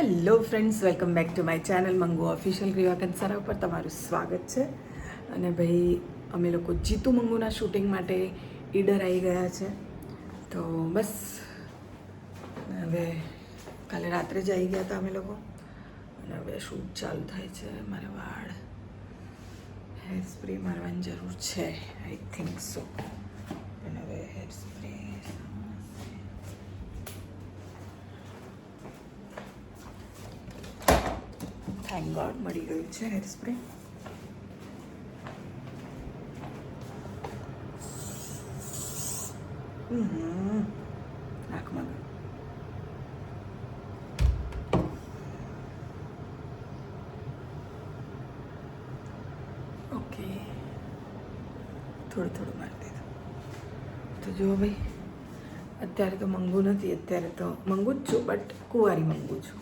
Hello friends, welcome back to my channel Mangu official Riva Kansara ઉપર તમારું સ્વાગત છે. અને ભાઈ અમે લોકો જીતુ મંગુના શૂટિંગ માટે ઈડર આવી ગયા છે. તો બસ હવે કાલે રાત્રે જ આવી ગયા હતા અમે લોકો અને હવે શૂટ ચાલુ થાય છે. મારા વાળ હેર સ્પ્રે મારવાની જરૂર છે, આઈ થિંક સો. પણ હવે હેર સ્પ્રે થેન્ક ગોડ મળી ગયું છે હેર સ્પ્રે. નાકમાં ઓકે, થોડું થોડું મારી દીધું. તો જુઓ ભાઈ, અત્યારે તો મંગુ નથી, અત્યારે તો મંગુ જ છું, બટ કુંવારી મંગુ છું.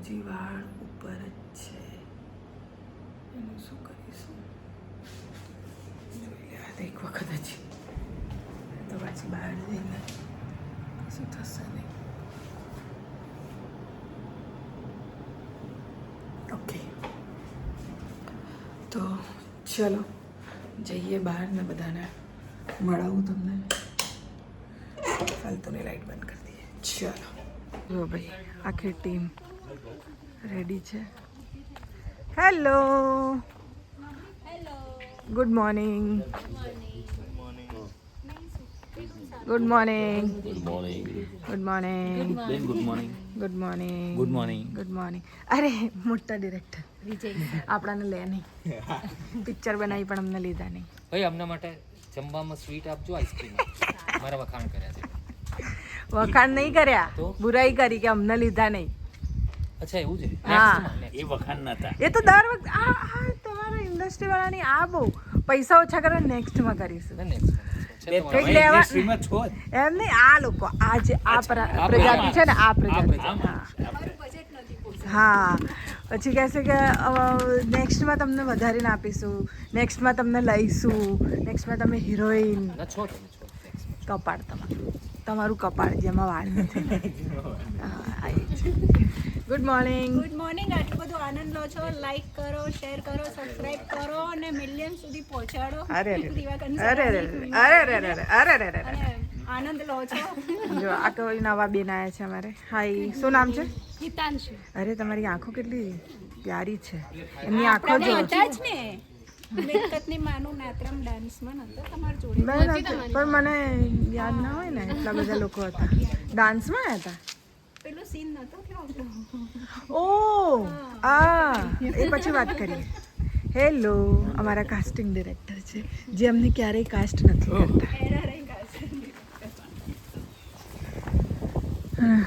હજી વાળ ઉપર જ છે, એનું શું કરીશું જોઈ લેવા દે એક વખત હજી. તો પાછી બહાર જઈને શું થશે નહીં. ઓકે, તો ચલો જઈએ બહાર ને બધાને મળાવું તમને. ફાલતુની લાઈટ બંધ કરી દઈએ. ચલો જો ભાઈ, આખી ટીમ રેડી છે. Hello, good morning. Good morning. Good morning. Good morning. Good morning. Good morning. Good morning. Good morning. અરે મોટા ડિરેક્ટર આપણાને લે નહીં, પિક્ચર બનાવી પણ અમને લીધા નહીં. ભાઈ અમના માટે જમવામાં સ્વીટ આપજો, આઈસ્ક્રીમ મારા વખાણ કર્યા છે. વખાણ નહીં કર્યા, તો? બુરાઈ કરી કે અમને લીધા નહીં. અચ્છા એવું છે? હા. એ વખાણ નતા. એ તો દર વખતે આ તમારા ઇન્ડસ્ટ્રી વાળાની આ બહુ પૈસા ઓછા કરે, નેક્સ્ટમાં કરીશું. કંઈક લેવા એમ નહીં, આ લોકો આજે આ પ્રજાતિ છે ને, આ પ્રજાતિ. હા, પછી કહેશે કે નેક્સ્ટમાં તમને વધારીને આપીશું, નેક્સ્ટમાં તમને લઈશું, નેક્સ્ટમાં તમે હિરોઈન. કપાળ તમારું કપાળ જેમાં વાળ નથી. Good morning. Good morning. આટલું બધું આનંદ લો છો, લાઈક કરો, શેર કરો, સબસ્ક્રાઇબ કરો અને મિલિયન સુધી પહોંચાડો. અરે રીવા અરે કંસારા અરે અરે અરે અરે અરે અરે અરે. અને આનંદ લો છો. જો આ કોઈ નવા બેન આવ્યા છે અમારે. હાય, શું નામ છે? હિતાંશુ અરે તમારી આંખો કેટલી પ્યારી છે. એમની આંખો જો. હતા જ ને મિલકતની માનું નાત્રમ ડાન્સમાં નતો તમારી જોડે? મેં નથી, પણ મને યાદ ના હોય ને, એટલા બધા લોકો હતા. ડાન્સમાં આવ્યા હતા. પેલો સીન નતો કે આપણો? ઓ આ એ પછી વાત કરીએ. હેલો, અમારા કાસ્ટિંગ ડિરેક્ટર છે, જે અમને ક્યારેય કાસ્ટ નથી કરતા. એરર રહી ગયા છે. હા,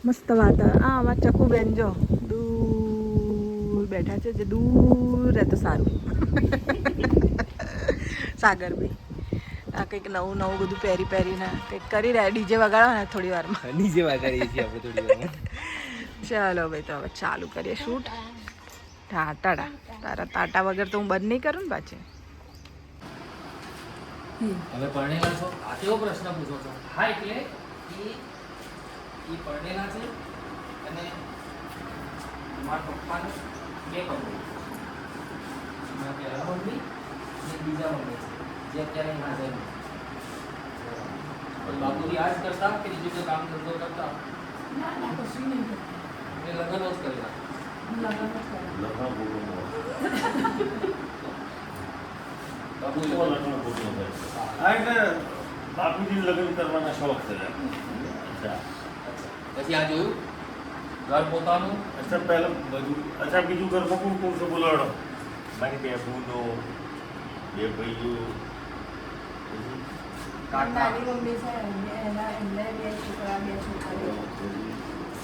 મસ્ત વાત. આ અમારા ચકુબેન જો દૂર બેઠા છે, જે દૂર રહે તો સારું. સાગરભાઈ આ કંઈક નવું નવું બધું પહેરીને કંઈક કરી રહ્યા. ડીજે વગાડો ને થોડી વારમાં. નીચે વાગાડીએ છીએ આપણે થોડી વાર. ચાલો ભાઈ, તો હવે ચાલુ કરીએ શૂટ. ટાટા તારા તાટા વગર તો હું બંધ નહીં કરું ને પાછી. તમે પરણેલા છો? આ કેવો પ્રશ્ન પૂછો છો? હા, એટલે એ પરણેલા છે અને મારા પપ્પાને બે પપ્પા, મારા પહેલા મમ્મી અને બીજા મમ્મી છે, જે અત્યારે હાજર નથી. બાપુજી આ જ કરતા કે બીજું કોઈ કામ ધંધો કરતા? એ લગ્ન જ કરેલા. બાપુજી લગ્ન કરવાના શોખ છે. પછી આ જોયું ઘર પોતાનું. અચ્છા, પહેલા બધું. અચ્છા, બીજું ઘરમાં કોણ કોણ છે બોલાડો? મારી બે બહેનો, બે ભાઈઓ,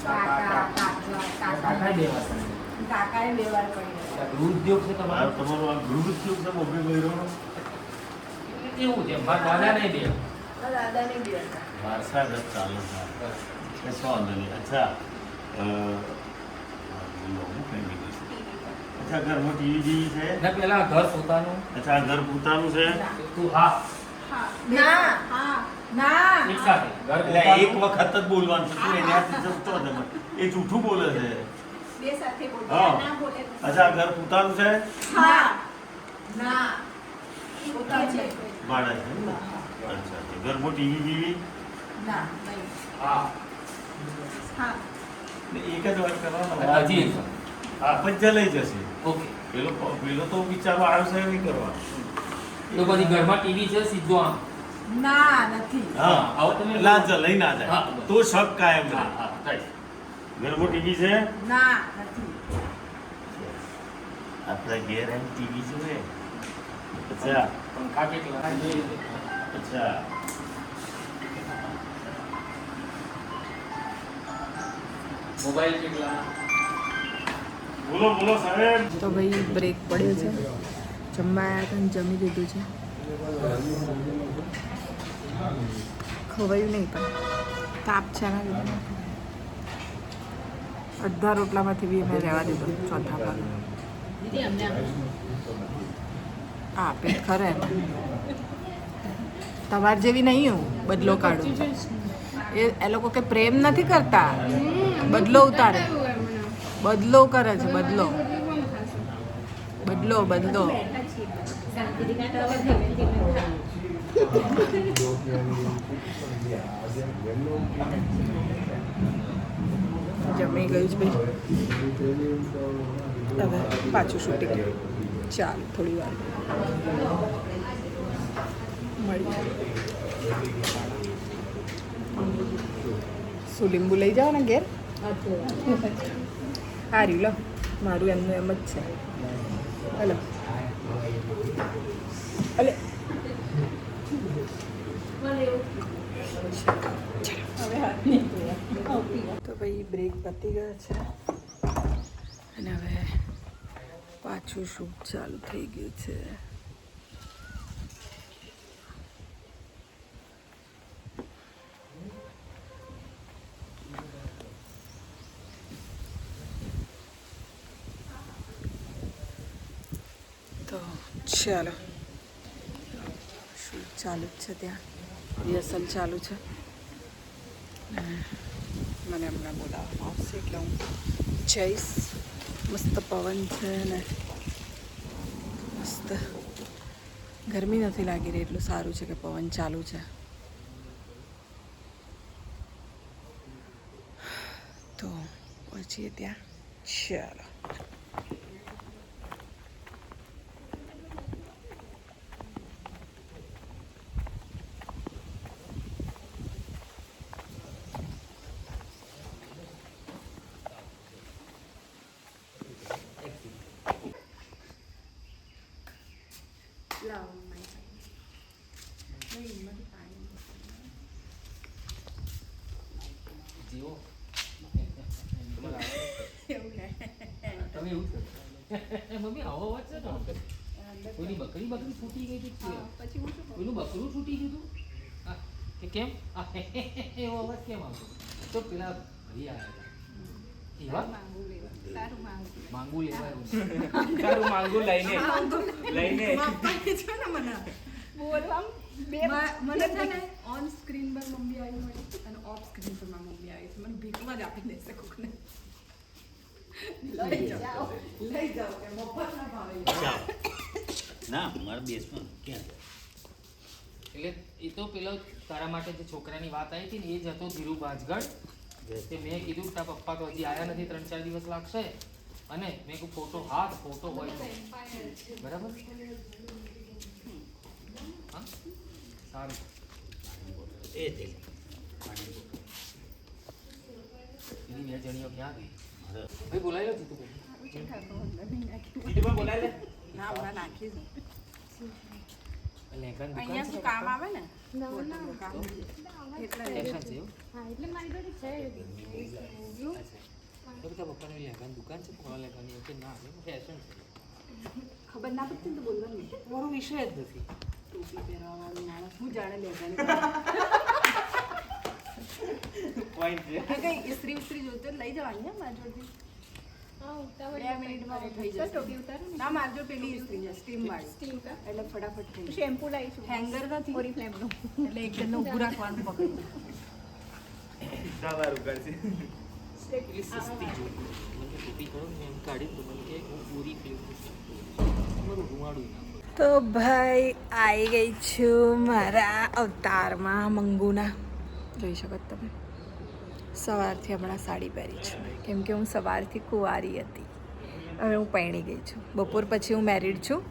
કાકા કાકા દેવા છે. કાકાએ બે વાર કરી ગૃહ ઉદ્યોગ છે તમારો? તમારો આ ગૃહ ઉદ્યોગ છે બબ્બે બહેરોનો? એવું છે, મારા દાદા નહીં દે. દાદાને બે હતા. વારસાગત ચાલે છે. કશો વાંધો નહીં. અચ્છા, અચ્છા, ઘરમાં ટીવી જેવી છે? ના, પેલા ઘર પોતાનું. અચ્છા, આ ઘર પોતાનું છે? તું હા હા, ના, હા, ના એક સાથે ઘર એટલે એક પોતાનું. વખત જ બોલવાનું છે તું એને હાથે જમતો જ નહીં. એ જૂઠું બોલે છે બે સાથે બોલે હા. ના બોલે તો અચ્છા ઘર પોતાનું છે હા ના પોતા છે ભાડા છે એમ ને? અચ્છા તો ઘરમાં ટીવી બીવી ના નહીં હા હા ને એક જ વાર કરવાનો હજી એક વાર. હા પંચે લઈ જશે ઓકે પેલો તો વિચારો આવશે નહીં કરવા તો પછી ઘરમાં ટીવી છે સીધો આમ ના નથી હા આવો તમે લાજ લઈ ના જાય હા. તો શક કાયમ રહે હા હા right. ઘરમાં ટીવી છે ના નથી આપણા ઘેર એમ ટીવી જોઈએ અચ્છા પંખા કેટલા અચ્છા મોબાઈલ કેટલા બોલો બોલો સાહેબ તો ભાઈ બ્રેક પડ્યો છે જમવા આવ્યા હતા ને જમી લીધું છે ખવાયું નહીં પણ તાપ છે એના લીધે અડધા રોટલામાંથી બી મેં રહેવા દીધો ચોથા ભાગ હા પેટ ખરે તમાર જેવી નહીં હું બદલો કાઢું એ લોકો કે પ્રેમ નથી કરતા બદલો ઉતારે બદલો કરે છે બદલો બદલો બદલો બેઠા છીએ શાંતિથી કાઢો હવે ધીમે ધીમે ખાઓ. જમી ગયું છે ભાઈ હવે પાછું શૂટિંગ ચાલ થોડી વાર મળી શું લીંબુ લઈ જાઓ ને ઘેર હારી લો મારું એમનું એમ જ છે હલો અલે તો ભાઈ બ્રેક પતી ગયો છે અને હવે પાછું શૂટ ચાલુ થઈ ગયું છે તો ચાલો શૂટ ચાલુ જ છે ત્યાં રિહર્સલ ચાલુ છે મને હમણાં બોલાવવામાં આવશે એટલે હું જઈશ મસ્ત પવન છે ને મસ્ત ગરમી નથી લાગી રહી એટલું સારું છે કે પવન ચાલુ છે તો પહોંચીએ ત્યાં ચાલો જીવો તમે એવું કરો મમ્મી આવો અવાજ છે ને કોઈની બકરી ફૂટી ગઈ હતી પછી હું શું કોઈનું બકરું છૂટી ગયું હતું આ, કે કેમ આ, એવો અવાજ કેમ આવતો તો પેલા ભાઈ આવ્યા હતા એવા માંગુ લેવા તારું માંગુ માંગુ લેવા એવું તારું માંગુ લઈને બોલવા બે મને છે ને ઓન સ્ક્રીન પર મમ્મી આવી મળી અને ઓફ સ્ક્રીન પર મારી મમ્મી આવી છે મને ભીખમાં જ આપી દેશે કોકને લઈ જાઓ કે મફત ના ભાવે ના મારા દેશમાં ક્યાં એટલે એ તો પેલો તારા માટે જે છોકરાની વાત આવી હતી ને એ જ હતો ધીરુ બાજગઢ તે મેં કીધું કે તારા પપ્પા તો હજી આવ્યા નથી 3-4 દિવસ લાગશે અને મેં કહ્યું ફોટો હોય તો બરાબર હા સારું એ તે એની બે જણીઓ ક્યાં ગઈ ભાઈ બોલાવી લો જીતુ બોલાવી લે ના હમણાં નાખીશ લેંઘાની અહીંયા શું કામ આવે ને કામ એટલે ફેશન છે એવું હા એટલે મારી જોડે છે તો બધા પપ્પાની લેંઘાની દુકાન છે કોળા લેંઘાની કે ના આવે ફેશન છે ખબર ના પડતી ને તો બોલવાનું મારો વિષય જ નથી ટોપી પહેરવા વાળું માણસ હું જાણે લેવાની પોઈન્ટ છે કઈ ઇસ્ત્રી ઉસ્ત્રી જોઈતો હોય તો લઈ જાઓ અહીંયા મારા જોડે 2 મિનિટમાં થઈ જશે. ના મારજો પેલી સ્ટીમ વાળી એટલે ફટાફટ થઈ જશે. શેમ્પુ લાવીશું હેંગર નથી ઓરીફ્લેમનું. એટલે એક જણને ઊભું રાખવાનું પકડી. એટલી સસ્તી જોઈ મને ટોપી કરો ને એમ કાઢી તો મને કે હું પૂરી ફ્લેવર મારું રૂવાડું ના તો ભાઈ આવી ગઈ છું મારા અવતારમાં મંગુના. જોઈ શકો છો તમે. સવારથી હમણાં સાડી પહેરી છું કેમ કે હું સવારથી કુંવારી હતી. હવે હું પરણી ગઈ છું. બપોર પછી હું મેરિડ છું.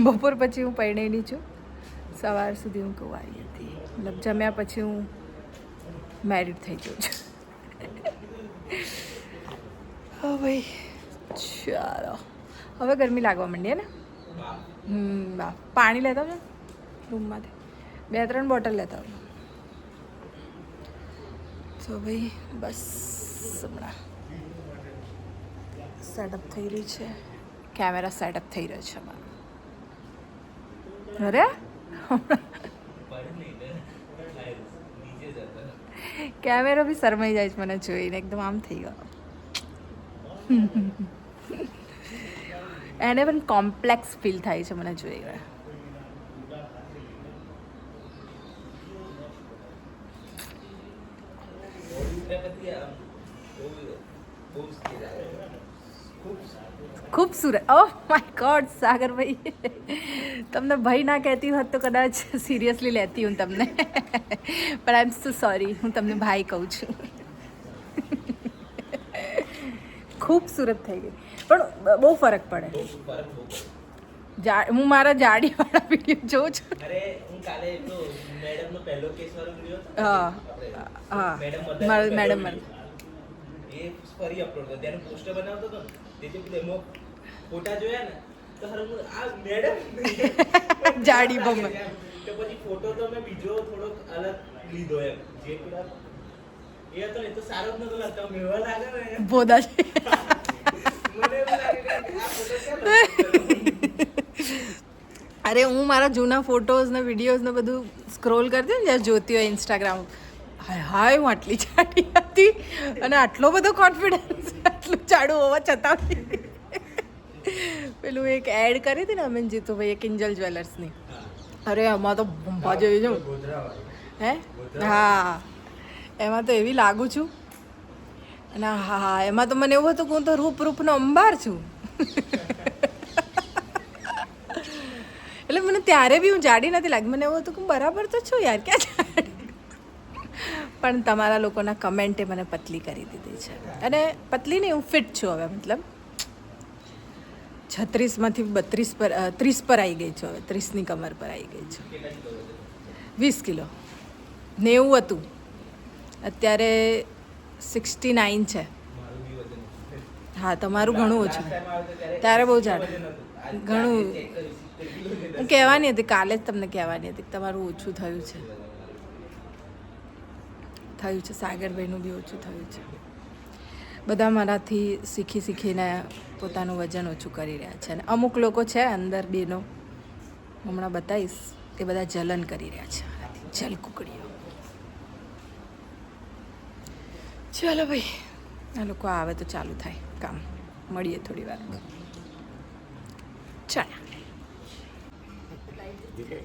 બપોર પછી હું પરણેલી છું. સવાર સુધી હું કુંવારી હતી. મતલબ જમ્યા પછી હું મેરિડ થઈ ગયું છું. હા ભાઈ ચાલો હવે ગરમી લાગવા માંડી ને. બા પાણી લેતા આવજો રૂમમાંથી 2-3 બોટલ લેતા આવજો. તો ભાઈ બસ હમણાં સેટઅપ થઈ રહ્યું છે. કેમેરા સેટઅપ થઈ રહ્યો છે અમારો. અરે કેમેરો બી શરમાઈ જાય છે મને જોઈને. એકદમ આમ થઈ ગયો. એને પણ કોમ્પ્લેક્સ ફીલ થાય છે મને જોઈને. ખૂબસૂરત. ઓહ માય ગોડ સાગરભાઈ, તમને ભાઈ ના કહેતી હોત તો કદાચ સિરિયસલી લેતી હું તમને, પણ આઈ એમ સો સોરી, હું તમને ભાઈ કહું છું. ખૂબસૂરત થઈ ગઈ, પણ બહુ ફરક પડે. હું મારા જાડીવાળા વિડીયો જોઉં છું. અરે હું કાલે તો મેડમનો પહેલો કેસ વાળો વિડિયો હતો. હા હા મેડમ એ ફરી અપલોડ કર્યો. તેનું પોસ્ટર બનાવતો હતો તે જે ડેમો ફોટા જોયા ને તો હર આ મેડમ જાડી બમ. તો પછી ફોટો તો મેં બીજો થોડોક અલગ લીધો એમ જે પેલા એ હતો ને તો સારો જ નતો લાગતો. મેવા લાગે ને બોદા છે. મને એવું લાગે કે આ ફોટો કેમ અરે હું મારા જૂના ફોટોઝ ને વિડીયોઝ ને બધું સ્ક્રોલ કરતી ને જ્યારે જોતી હોય ઇન્સ્ટાગ્રામ, હાય હાય હું આટલી જાડી હતી અને આટલો બધો કોન્ફિડન્સ આટલું જાડું હોવા છતાં. પેલું એક એડ કરી હતી ને અમે જીતુભાઈ કિંજલ જ્વેલર્સની. અરે એમાં તો ભંભા જેવી છું. હે હા, એમાં તો એવી લાગુ છું. અને હા એમાં તો મને એવું હતું કે હું તો રૂપનો અંબાર છું. એટલે મને ત્યારે બી હું જાડી નથી લાગી. મને એવું હતું કે બરાબર તો છું યાર, ક્યાં જાડી. પણ તમારા લોકોના કમેન્ટે મને પતલી કરી દીધી છે. અને પતલી નહીં, હું ફિટ છું હવે. મતલબ 36માંથી 32 પર 30 પર આવી ગઈ છું હવે. 30ની કમર પર આવી ગઈ છું. 20 કિલો. 90 હતું, અત્યારે 69 છે. હા તમારું ઘણું ઓછું. ત્યારે બહુ જાડું ઘણું. હું કહેવાની હતી કાલે જ તમને કહેવાની હતી કે તમારું ઓછું થયું છે. સાગરભાઈનું બી ઓછું થયું છે. બધા મારાથી શીખીને પોતાનું વજન ઓછું કરી રહ્યા છે. અને અમુક લોકો છે અંદર બેનો, હમણાં બતાવીશ, એ બધા જલન કરી રહ્યા છે. જલકુકડીઓ. ચાલો ભાઈ, આ લોકો આવે તો ચાલુ થાય કામ. મળીએ થોડી વાર. ચાલો.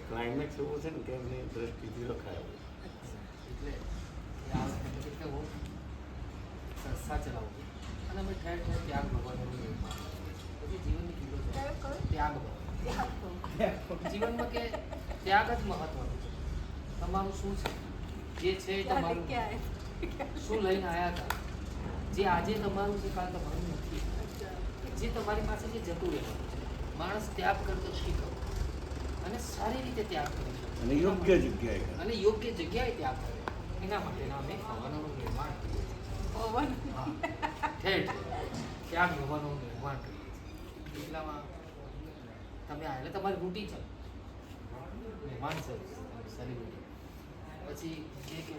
ક્લાઇમેક્સ એવું છે ને કે એમની દ્રષ્ટિથી લખાયો. એટલે એટલે હું સંસ્થા ચલાવું અને અમે ઠેર ઠેર ત્યાગ ભગવાનનું નિર્માણ. પછી જીવનની કિલો છે ત્યાગ. જીવનમાં કે ત્યાગ જ મહત્વનું છે. તમારું શું છે, જે છે એ તમારું શું લઈને આવ્યા હતા, જે આજે તમારું છે કાલ તમારું નથી, જે તમારી પાસે જે જતું રહેવાનું છે. માણસ ત્યાગ કરતો શીખો અને સારી રીતે ત્યાગ કરે છે અને યોગ્ય જગ્યાએ અને યોગ્ય જગ્યાએ ત્યાગ કરે. એના માટેના અમે હવનોનું નિર્માણ કરીએ છીએ. ઠેઠ ત્યાગ હવનોનું નિર્માણ કરીએ છીએ. એટલામાં તમે આ એટલે તમારી રૂટી છે મહેમાન સેલિબ્રિટી. પછી જે કે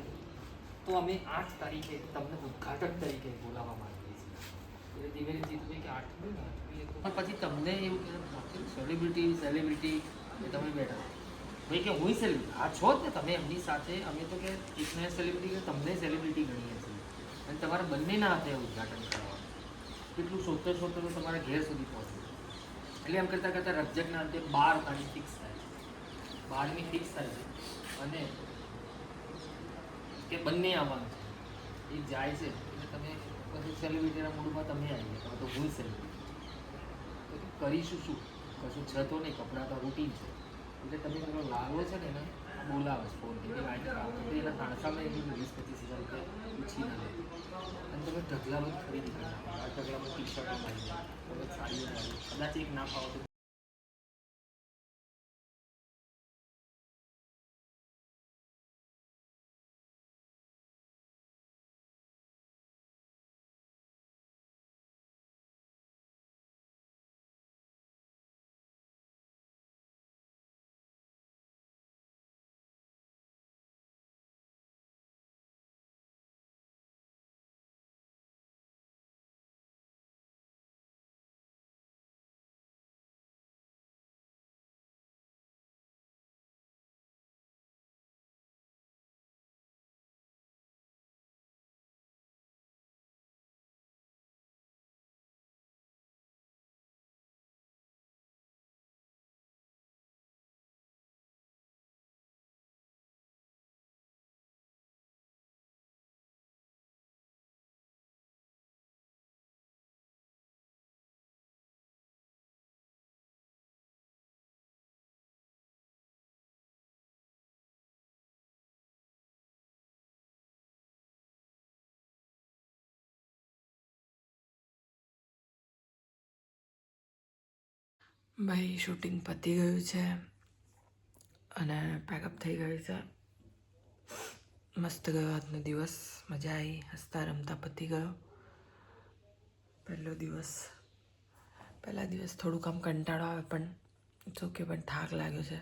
તો અમે 8 તારીખે તમને ઉદ્ઘાટક તરીકે બોલાવવા માંગીએ છીએ. એટલે દિવેલી જીતભાઈ કે 8 પણ પછી તમને એવું કે સેલિબ્રિટી એ તમે બેઠા ભાઈ કે હું સેલિબ્રિટી આ છો જ ને તમે એમની સાથે. અમે તો કે એકને સેલિબ્રિટી કે તમને સેલિબ્રિટી ગણીએ છીએ અને તમારા બંનેના હાથે ઉદ્ઘાટન કરવાનું. કેટલું શોધતો શોધતો તો તમારા ઘેર સુધી પહોંચ્યું. એટલે એમ કરતાં કરતાં રકજકના અંતે 12 તારીખ ફિક્સ થાય છે. 12મી ફિક્સ થાય છે અને કે બંને આવવાનું છે. એ જાય છે એટલે તમે પછી સેલિબ્રિટીના મૂડમાં તમે આવી ગયા, તો હું સેલિબ્રિટી તો કરીશું શું? કશું છે તો નહીં, કપડાં તો રૂટીન છે. એટલે તમે પેલો લાવો છે ને એને બોલાવો છો ફોનથી કે લાઈન ખાવ તો એના ખાણસામાં એની 20-25 હજાર રૂપિયા પૂછી ના લે અને તમે ઢગલામાં જ ખરીદી કરી નાખો. આ ઢગલામાં ટી શર્ટો મારી તમે સાડીઓ મારી, કદાચ એક ના ખાવ તો ભાઈ શૂટિંગ પતી ગયું છે અને પેકઅપ થઈ ગયું છે. મસ્ત ગયો આજનો દિવસ, મજા આવી, હસતા રમતા પતી ગયો. પહેલા દિવસ થોડુંક આમ કંટાળો આવે પણ ઓકે, પણ થાક લાગ્યો છે.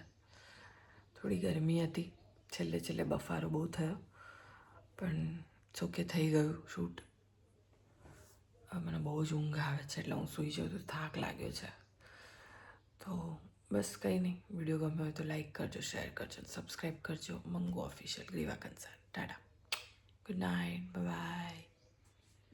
થોડી ગરમી હતી, છેલ્લે બફારો બહુ થયો પણ ઓકે, થઈ ગયું શૂટ. મને બહુ જ ઊંઘ આવે છે એટલે હું સૂઈ જાઉં તો થાક લાગ્યો છે. તો બસ કંઈ નહીં, વિડીયો ગમ્યો હોય તો લાઈક કરજો, શેર કરજો, સબસ્ક્રાઈબ કરજો. Mangu official Griva Kansara. Tata, good night, by.